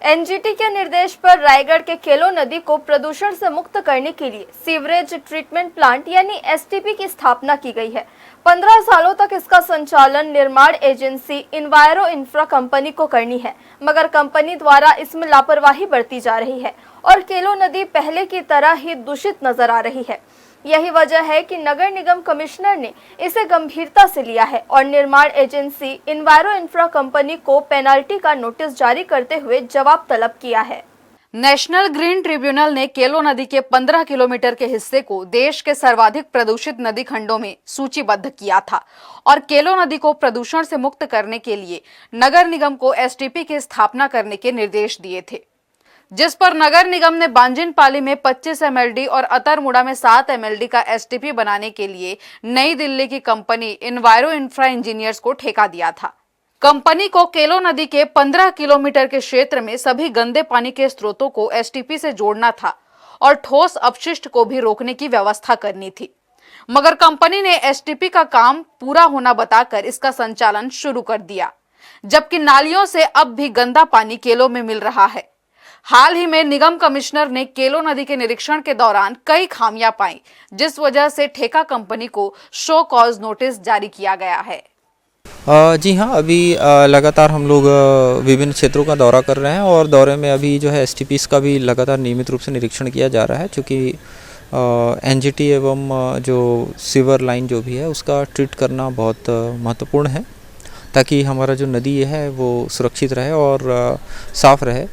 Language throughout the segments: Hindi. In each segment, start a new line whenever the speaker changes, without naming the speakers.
एनजीटी के निर्देश पर रायगढ़ के केलो नदी को प्रदूषण से मुक्त करने के लिए सीवरेज ट्रीटमेंट प्लांट यानी एसटीपी की स्थापना की गई है। 15 सालों तक इसका संचालन निर्माण एजेंसी इन्वायरो इंफ्रा कंपनी को करनी है, मगर कंपनी द्वारा इसमें लापरवाही बरती जा रही है और केलो नदी पहले की तरह ही दूषित नजर आ रही है। यही वजह है कि नगर निगम कमिश्नर ने इसे गंभीरता से लिया है और निर्माण एजेंसी इन्वायरो इंफ्रा कंपनी को पेनाल्टी का नोटिस जारी करते हुए जवाब तलब किया है।
नेशनल ग्रीन ट्रिब्यूनल ने केलो नदी के 15 किलोमीटर के हिस्से को देश के सर्वाधिक प्रदूषित नदी खंडों में सूचीबद्ध किया था और केलो नदी को प्रदूषण से मुक्त करने के लिए नगर निगम को एसटीपी की स्थापना करने के निर्देश दिए थे, जिस पर नगर निगम ने बांजिनपाली में 25 एमएलडी और अतरमुड़ा में 7 एमएलडी का एसटीपी बनाने के लिए नई दिल्ली की कंपनी इन्वायरो इंफ्रा इंजीनियर्स को ठेका दिया था। कंपनी को केलो नदी के 15 किलोमीटर के क्षेत्र में सभी गंदे पानी के स्रोतों को एसटीपी से जोड़ना था और ठोस अपशिष्ट को भी रोकने की व्यवस्था करनी थी, मगर कंपनी ने एसटीपी का काम पूरा होना बताकर इसका संचालन शुरू कर दिया, जबकि नालियों से अब भी गंदा पानी केलो में मिल रहा है। हाल ही में निगम कमिश्नर ने केलो नदी के निरीक्षण के दौरान कई खामियां पाई, जिस वजह से ठेका कंपनी को शो कॉज नोटिस जारी किया गया है।
जी हाँ, अभी लगातार हम लोग विभिन्न क्षेत्रों का दौरा कर रहे हैं और दौरे में अभी जो है एसटीपीज़ का भी लगातार नियमित रूप से निरीक्षण किया जा रहा है, क्योंकि एनजीटी एवं जो सीवर लाइन जो भी है उसका ट्रीट करना बहुत महत्वपूर्ण है, ताकि हमारा जो नदी है वो सुरक्षित रहे और साफ़ रहे।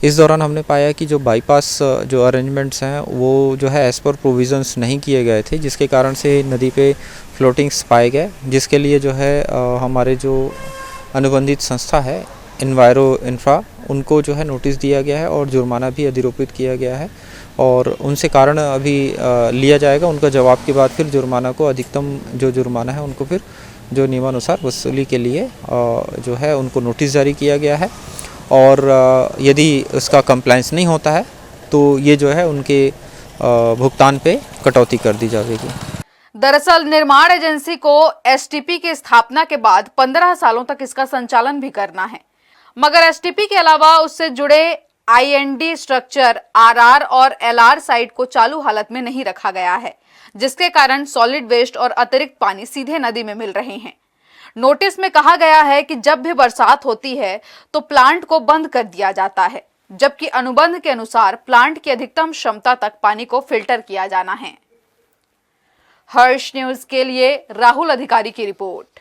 इस दौरान हमने पाया कि जो बाईपास जो अरेंजमेंट्स हैं वो जो है एज़ पर प्रोविज़न्स नहीं किए गए थे, जिसके कारण से नदी पे फ्लोटिंग्स पाए गए, जिसके लिए जो है हमारे जो अनुबंधित संस्था है इन्वायरो इंफ्रा, उनको जो है नोटिस दिया गया है और जुर्माना भी अधिरोपित किया गया है और उनसे कारण अभी लिया जाएगा। उनका जवाब के बाद फिर जुर्माना को अधिकतम जो जुर्माना है उनको फिर जो नियमानुसार वसूली के लिए जो है उनको नोटिस जारी किया गया है और यदि उसका कंप्लायंस नहीं होता है तो ये जो है उनके भुगतान पे कटौती कर दी जाएगी।
दरअसल निर्माण एजेंसी को एसटीपी की स्थापना के बाद 15 सालों तक इसका संचालन भी करना है, मगर एसटीपी के अलावा उससे जुड़े आईएनडी स्ट्रक्चर, आरआर और एलआर साइट को चालू हालत में नहीं रखा गया है, जिसके कारण सॉलिड वेस्ट और अतिरिक्त पानी सीधे नदी में मिल रहे हैं। नोटिस में कहा गया है कि जब भी बरसात होती है तो प्लांट को बंद कर दिया जाता है, जबकि अनुबंध के अनुसार प्लांट की अधिकतम क्षमता तक पानी को फिल्टर किया जाना है। हर्ष न्यूज के लिए राहुल अधिकारी की रिपोर्ट।